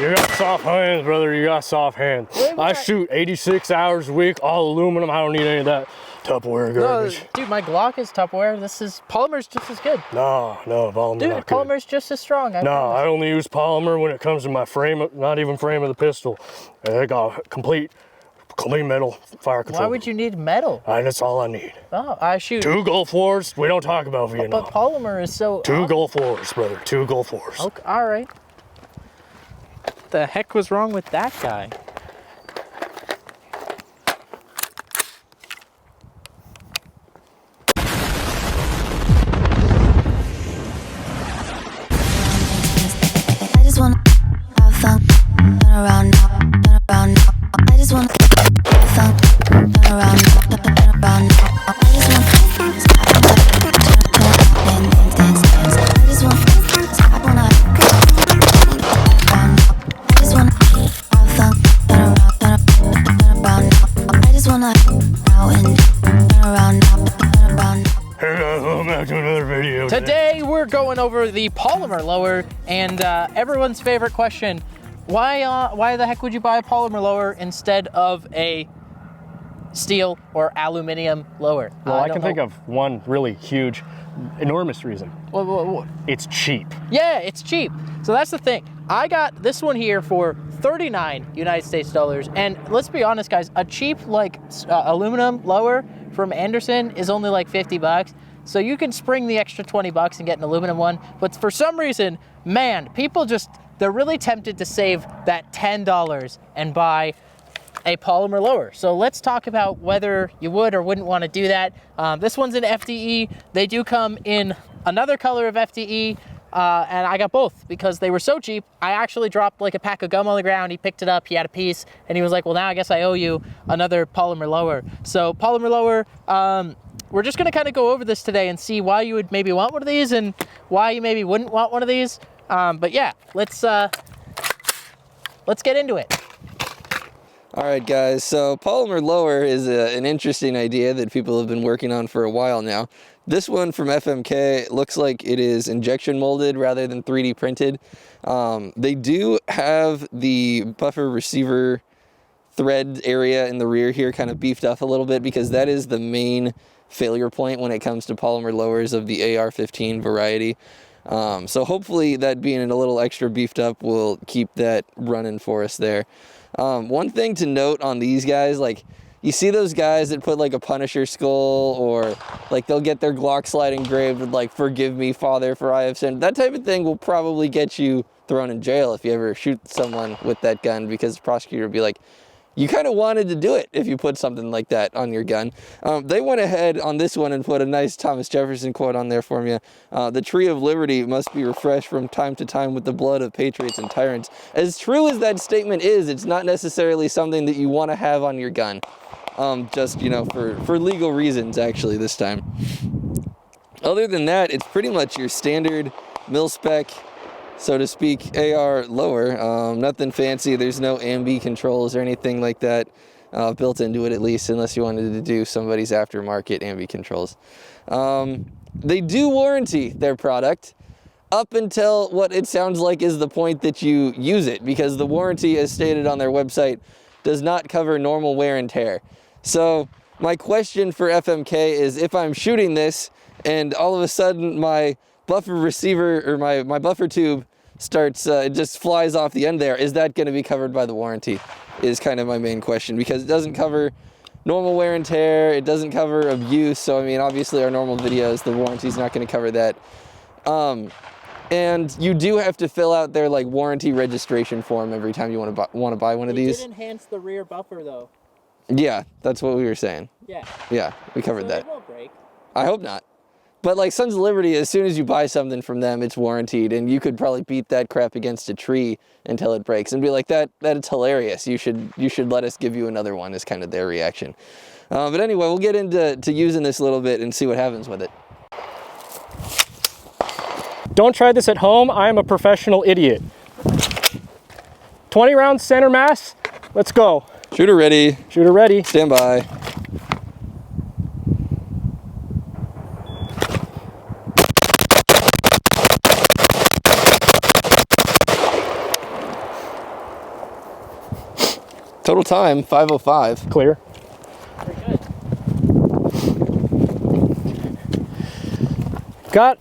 You got soft hands, brother. You got soft hands. I shoot 86 hours a week, all aluminum. I don't need any of that Tupperware garbage. No, dude, my Glock is Tupperware. Polymer's just as good. No, polymer. Dude, not polymer's just as strong. No, I only use polymer when it comes to my frame, not even frame of the pistol. I got complete clean metal fire control. Why would you need metal? That's all I need. Oh, I shoot 2 Gulf Wars. We don't talk about Vietnam. But polymer is so. 2 Gulf Wars, brother. 2 Gulf Wars. Okay, all right. What the heck was wrong with that guy? I just wanna have fun, turn around now, turn around now. I just wanna have fun, turn around now, turn around now. I just wanna stop, dance. I just wanna stop, I just wanna have fun, turn around now. I just wanna now and turn around now, turn around now. Hey guys, welcome back to another video. Today we're going over the polymer lower, and everyone's favorite question: why the heck would you buy a polymer lower instead of a steel or aluminum lower? Well, I can think of one really huge, enormous reason. What? It's cheap. Yeah, it's cheap. So that's the thing. I got this one here for 39 United States dollars, and let's be honest, guys, a cheap aluminum lower from Anderson is only like 50 bucks. So you can spring the extra 20 bucks and get an aluminum one. But for some reason, man, people they're really tempted to save that $10 and buy a polymer lower. So let's talk about whether you would or wouldn't want to do that. This one's in FDE. They do come in another color of FDE. And I got both because they were so cheap. I actually dropped like a pack of gum on the ground. He picked it up, he had a piece, and he was like, well, now I guess I owe you another polymer lower. So polymer lower, we're just gonna kind of go over this today and see why you would maybe want one of these and why you maybe wouldn't want one of these. But yeah, let's get into it. All right, guys, so polymer lower is an interesting idea that people have been working on for a while now. This one from FMK looks like it is injection molded rather than 3D printed. They do have the buffer receiver thread area in the rear here kind of beefed up a little bit because that is the main failure point when it comes to polymer lowers of the AR15 variety. So hopefully that being a little extra beefed up will keep that running for us there. One thing to note on these guys, like, you see those guys that put like a Punisher skull, or like they'll get their Glock slide engraved with like, "Forgive me, Father, for I have sinned." That type of thing will probably get you thrown in jail if you ever shoot someone with that gun, because the prosecutor will be like, you kind of wanted to do it if you put something like that on your gun. They went ahead on this one and put a nice Thomas Jefferson quote on there for you. "The tree of liberty must be refreshed from time to time with the blood of patriots and tyrants." As true as that statement is, it's not necessarily something that you want to have on your gun. Just, you know, for legal reasons, actually, this time. Other than that, it's pretty much your standard mil-spec, so to speak, AR lower. Nothing fancy. There's no ambi controls or anything like that built into it, at least, unless you wanted to do somebody's aftermarket ambi controls. They do warranty their product up until what it sounds like is the point that you use it, because the warranty, as stated on their website, does not cover normal wear and tear. So my question for FMK is, if I'm shooting this and all of a sudden my buffer receiver or my buffer tube starts, it just flies off the end there, is that going to be covered by the warranty, is kind of my main question, because it doesn't cover normal wear and tear, it doesn't cover abuse. So I mean, obviously our normal videos, the warranty's not going to cover that. And you do have to fill out their like warranty registration form every time you want to buy one of these. It did enhance the rear buffer though. Yeah, that's what we were saying. Yeah, we covered that. It won't break. I hope not. But like Sons of Liberty, as soon as you buy something from them, it's warranted, and you could probably beat that crap against a tree until it breaks and be like, that's hilarious. You should let us give you another one, is kind of their reaction. But anyway, we'll get into using this a little bit and see what happens with it. Don't try this at home. I am a professional idiot. 20 rounds center mass. Let's go. Shooter ready. Shooter ready. Stand by. Total time, 5:05. Clear. Very good. Got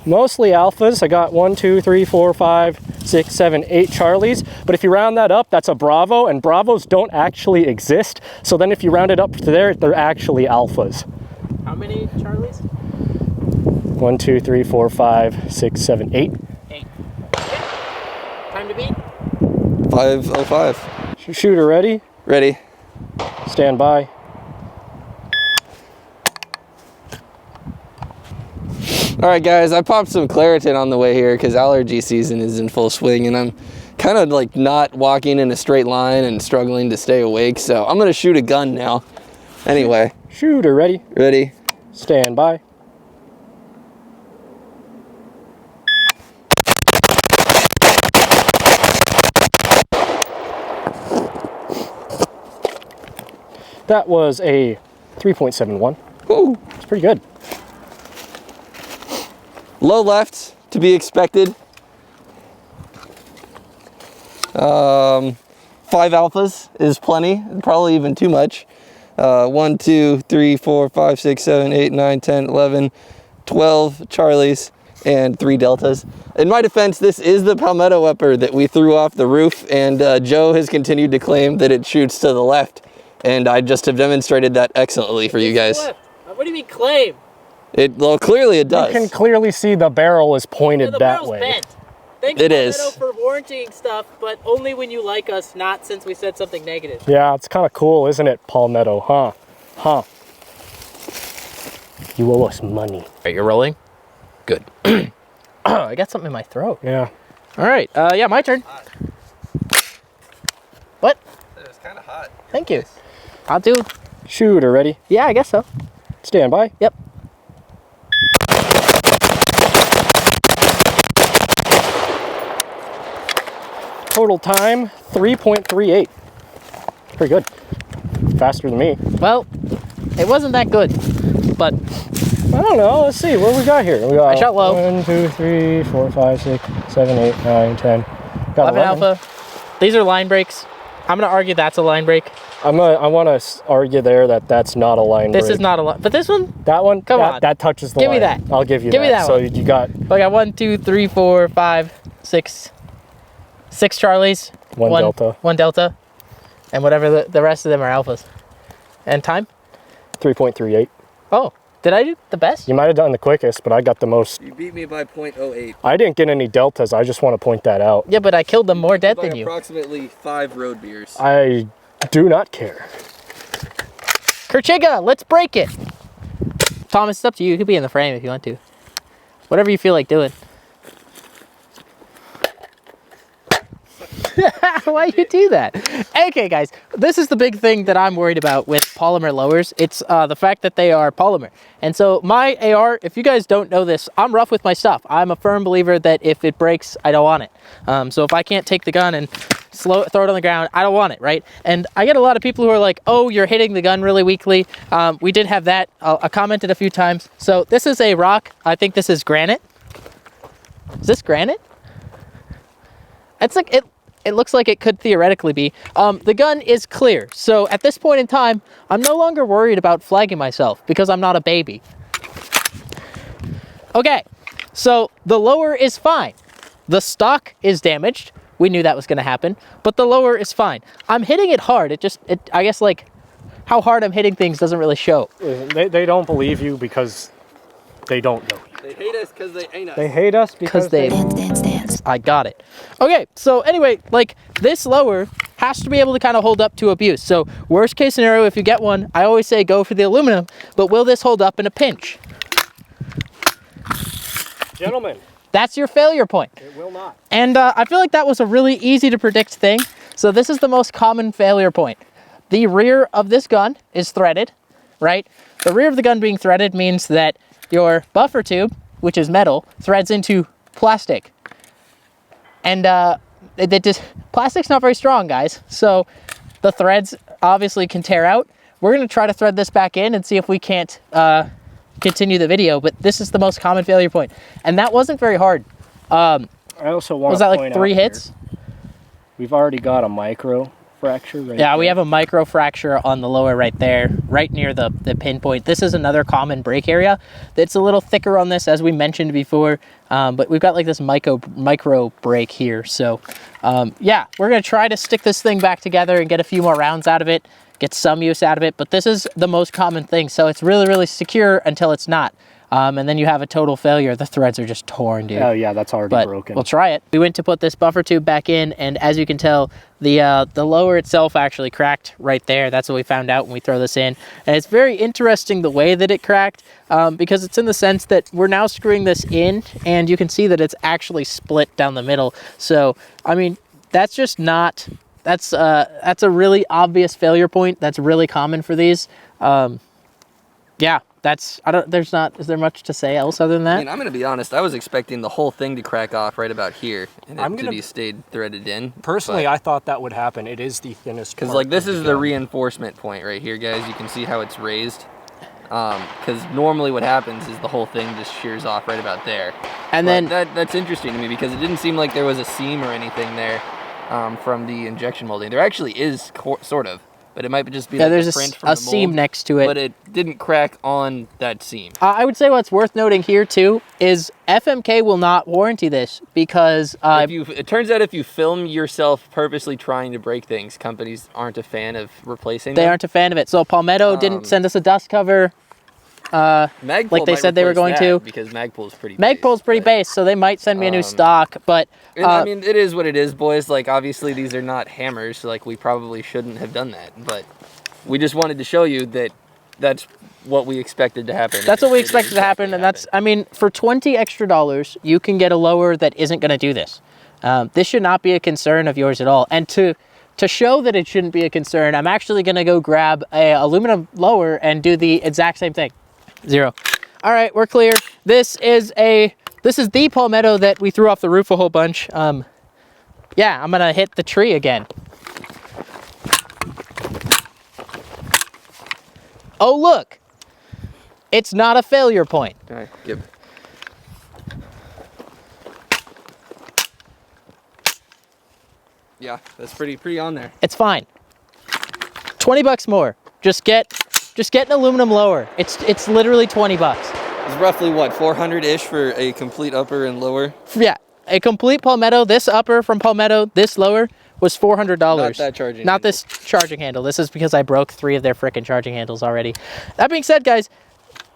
mostly alphas. I got 1, 2, 3, 4, 5, 6, 7, 8 Charlies. But if you round that up, that's a Bravo, and Bravos don't actually exist. So then if you round it up to there, they're actually alphas. How many Charlies? 1, 2, 3, 4, 5, 6, 7, 8. 8. Time to beat? 5:05. Shooter ready? Ready. Stand by. All right, guys, I popped some Claritin on the way here because allergy season is in full swing, and I'm kind of like not walking in a straight line and struggling to stay awake, so I'm gonna shoot a gun now. Anyway. Shooter ready? Ready. Stand by. That was a 3.71. Woo. It's pretty good. Low left, to be expected. 5 alphas is plenty, probably even too much. 1, 2, 3, 4, 5, 6, 7, 8, 9, 10, 11, 12 Charlies, and 3 Deltas. In my defense, this is the Palmetto upper that we threw off the roof, and Joe has continued to claim that it shoots to the left. And I just have demonstrated that excellently for you guys. What do you mean claim? Well, clearly it does. You can clearly see the barrel is pointed the that barrel's way. bent. Thanks, It Palmetto, is. for warranting stuff, but only when you like us, not since we said something negative. Yeah, it's kind of cool, isn't it, Palmetto? Huh? Huh? You owe us money. All right, you're rolling? Good. I got something in my throat. Yeah. All right, yeah, my turn. What? It was kind of hot. Thank you. I'll do. Shooter ready? Yeah, I guess so. Stand by. Yep. Total time, 3.38. Pretty good. Faster than me. Well, it wasn't that good, but I don't know. Let's see. What we got here? We got I shot low. 1, 2, 3, 4, 5, 6, 7, 8, 9, 10. Got 11 alpha. These are line breaks. I'm gonna argue that's a line break. I want to argue there that that's not a line break. This is not a line, but this one, That one? Come on. That touches the Give line. me that. I'll give you Give that. me that So one. you got I got 1, 2, 3, 4, 5, 6, 6 Charlies, one Delta. 1 Delta, and whatever the rest of them are alphas. And time? 3.38. Oh, did I do the best? You might have done the quickest, but I got the most. You beat me by 0.08. I didn't get any Deltas. I just want to point that out. Yeah, but I killed them more dead By than you. approximately 5 road beers. I do not care. Kerchiga, let's break it. Thomas, it's up to you. You could be in the frame if you want to. Whatever you feel like doing. Why you do that? Okay, guys, this is the big thing that I'm worried about with polymer lowers. It's the fact that they are polymer. And so my AR, if you guys don't know this, I'm rough with my stuff. I'm a firm believer that if it breaks, I don't want it. So if I can't take the gun and throw it on the ground, I don't want it, right? And I get a lot of people who are like, oh, you're hitting the gun really weakly. We did have that. I commented a few times. So this is a rock. I think this is granite. Is this granite? It's like it looks like it could theoretically be. The gun is clear. So at this point in time, I'm no longer worried about flagging myself because I'm not a baby. Okay, so the lower is fine. The stock is damaged. We knew that was gonna happen, but the lower is fine. I'm hitting it hard. I guess like how hard I'm hitting things doesn't really show. They don't believe you because they don't know you. They hate us because they ain't us. They hate us because they Dance. I got it. Okay, so anyway, like this lower has to be able to kind of hold up to abuse. So worst case scenario, if you get one, I always say go for the aluminum, but will this hold up in a pinch? Gentlemen, That's your failure point. it will not. And I feel like that was a really easy to predict thing. So this is the most common failure point. The rear of this gun is threaded, right? The rear of the gun being threaded means that your buffer tube, which is metal, threads into plastic. And plastic's not very strong, guys. So the threads obviously can tear out. We're gonna try to thread this back in and see if we can't continue the video, but this is the most common failure point. And that wasn't very hard. I also want Was to that point like 3 out hits? here, we've already got a micro fracture right Yeah, there. we have a micro fracture on the lower right there, right near the pinpoint. This is another common break area. It's a little thicker on this, as we mentioned before, but we've got like this micro break here. So yeah, we're gonna try to stick this thing back together and get a few more rounds out of it, get some use out of it, but this is the most common thing. So it's really, really secure until it's not. And then you have a total failure. The threads are just torn, dude. Oh yeah, that's already But broken. we'll try it. We went to put this buffer tube back in, and as you can tell, the lower itself actually cracked right there. That's what we found out when we throw this in. And it's very interesting the way that it cracked, because it's in the sense that we're now screwing this in, and you can see that it's actually split down the middle. So, I mean, that's just not, that's a really obvious failure point. That's really common for these. Yeah. That's, is there much to say else other than that? I mean, I'm gonna be honest, I was expecting the whole thing to crack off right about here and it to be stayed threaded in. Personally, I thought that would happen. It is the thinnest part. Because like this of is the reinforcement point right here, guys. You can see how it's raised. Because normally what happens is the whole thing just shears off right about there. And but then that's interesting to me because it didn't seem like there was a seam or anything there from the injection molding. There actually is sort of. But it might just be like there's a print from a the mold, seam next to it. But it didn't crack on that seam. I would say what's worth noting here too is FMK will not warranty this because it turns out if you film yourself purposely trying to break things, companies aren't a fan of replacing them. They aren't a fan of it. So Palmetto didn't send us a dust cover. Magpul like they said they were going to. Because Magpul's pretty Magpul's pretty base, so they might send me a new stock, but I mean, it is what it is, boys. Like, obviously, these are not hammers. So, like, we probably shouldn't have done that. But we just wanted to show you that that's what we expected to happen. That's what we expected to happen, and that's, I mean, for $20 extra, you can get a lower that isn't going to do this. This should not be a concern of yours at all. And to show that it shouldn't be a concern, I'm actually going to go grab a aluminum lower and do the exact same thing. 0. All right, we're clear. This is the Palmetto that we threw off the roof a whole bunch. Yeah, I'm gonna hit the tree again. Oh look, it's not a failure point. All right, give. Yeah, that's pretty on there. It's fine. 20 bucks more. Just get an aluminum lower. It's literally 20 bucks. It's roughly what, 400-ish for a complete upper and lower? Yeah, a complete Palmetto, this upper from Palmetto, this lower was $400. Not that charging Not handle. this charging handle. This is because I broke 3 of their frickin' charging handles already. That being said, guys,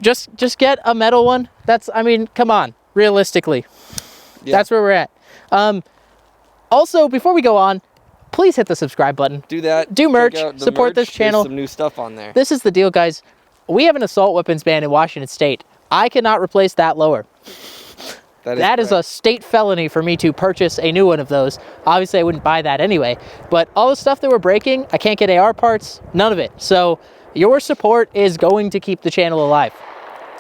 just get a metal one. That's, I mean, come on, realistically. Yeah. That's where we're at. Also, before we go on, please hit the subscribe button. Do that. Do merch. Check out the Support merch. this channel. There's some new stuff on there. This is the deal, guys. We have an assault weapons ban in Washington State. I cannot replace that lower. That is a state felony for me to purchase a new one of those. Obviously, I wouldn't buy that anyway. But all the stuff that we're breaking, I can't get AR parts, none of it. So your support is going to keep the channel alive.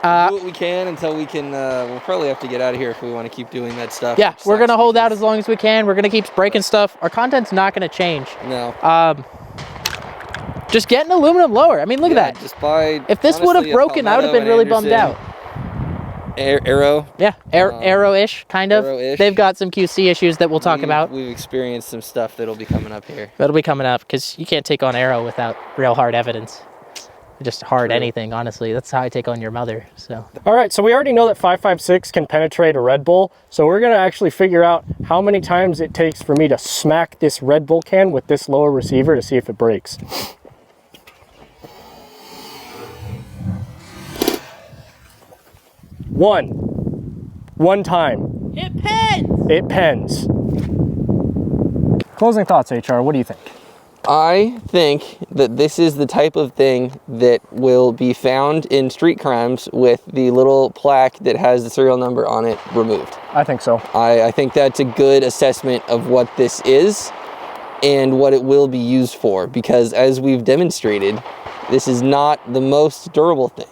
Do what we can until we can, we'll probably have to get out of here if we want to keep doing that stuff. Yeah, we're going to hold out as long as we can. We're going to keep breaking stuff. Our content's not going to change. No. Just get an aluminum lower. I mean, look at that. Just buy, if this would have broken, I would have been really bummed out. Arrow. Yeah, arrow-ish, kind of. Arrow-ish. They've got some QC issues that we'll talk about. We've experienced some stuff that'll be coming up here. That'll be coming up because you can't take on Arrow without real hard evidence. Just hard anything, honestly. That's how I take on your mother. So. All right, so we already know that 5.56 can penetrate a Red Bull. So we're gonna actually figure out how many times it takes for me to smack this Red Bull can with this lower receiver to see if it breaks. One time. It pens! It pens. Closing thoughts, HR, what do you think? I think that this is the type of thing that will be found in street crimes with the little plaque that has the serial number on it removed. I think so. I think that's a good assessment of what this is and what it will be used for, because as we've demonstrated, this is not the most durable thing.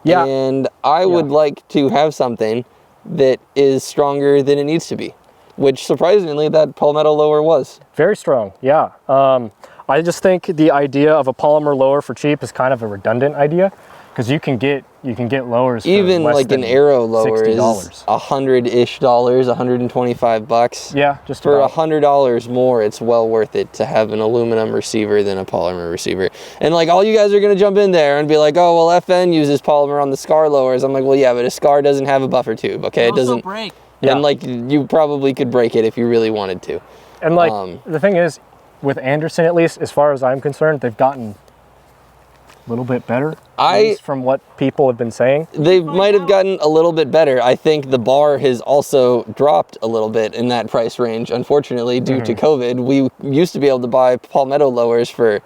Yeah. And I would like to have something that is stronger than it needs to be, which surprisingly that Palmetto lower was. Very strong, yeah. I just think the idea of a polymer lower for cheap is kind of a redundant idea, because you can get you can get lowers. Even for less like an than arrow lower is $60. $100-ish, $125. Yeah, just for about. $100 more, it's well worth it to have an aluminum receiver than a polymer receiver. And like all you guys are gonna jump in there and be like, oh well, FN uses polymer on the SCAR lowers. I'm like, well yeah, but a SCAR doesn't have a buffer tube, okay? It doesn't break. Yeah. And like you probably could break it if you really wanted to. And like the thing is, with Anderson at least, as far as I'm concerned, they've gotten a little bit better. At least from what people have been saying. They might have gotten a little bit better. I think the bar has also dropped a little bit in that price range, unfortunately, due to COVID. We used to be able to buy palmetto lowers for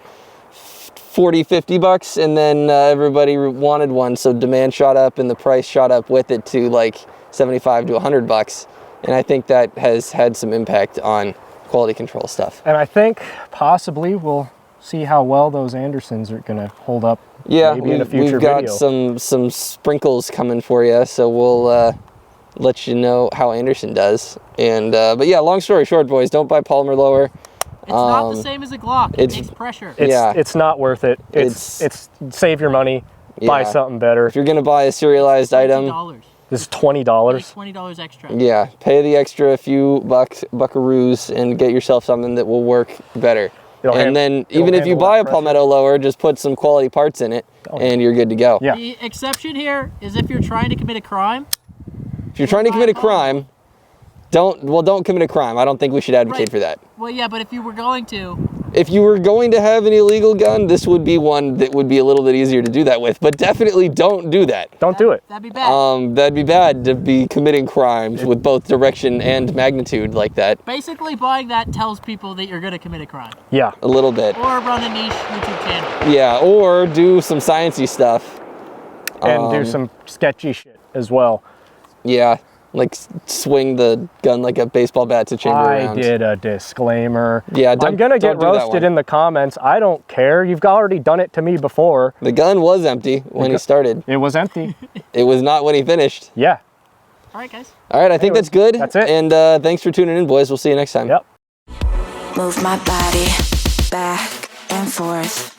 40, 50 bucks, and then everybody wanted one, so demand shot up and the price shot up with it to like 75 to 100 bucks. And I think that has had some impact on quality control stuff. And I think possibly we'll see how well those Andersons are going to hold up. Yeah, maybe in a future we've got video. some sprinkles coming for you, so we'll let you know how Anderson does. And but yeah, long story short, boys, don't buy polymer lower. It's not the same as a Glock. It takes pressure. It's not worth it. It's save your money, buy something better. If you're gonna buy a serialized item, this is $20. $20 extra. Yeah, pay the extra few buckaroos and get yourself something that will work better. And then even if you buy a palmetto lower, just put some quality parts in it and you're good to go. Yeah. The exception here is if you're trying to commit a crime. If you're trying to commit a crime, don't commit a crime. I don't think we should advocate for that. Well, yeah, but if you were going to. If you were going to have an illegal gun, this would be one that would be a little bit easier to do that with. But definitely don't do that. Don't do it. That'd be bad. That'd be bad to be committing crimes with both direction and magnitude like that. Basically, buying that tells people that you're going to commit a crime. Yeah. A little bit. Or run a niche YouTube channel. Yeah, or do some sciencey stuff. And do some sketchy shit as well. Yeah, like swing the gun like a baseball bat to chamber rounds. I did a disclaimer. Yeah, I'm gonna get roasted in the comments. I don't care. You've already done it to me before. The gun was empty when he started. It was empty. It was not when he finished. Yeah. All right, guys. All right, I think that's good. That's it. And thanks for tuning in, boys. We'll see you next time. Yep. Move my body back and forth.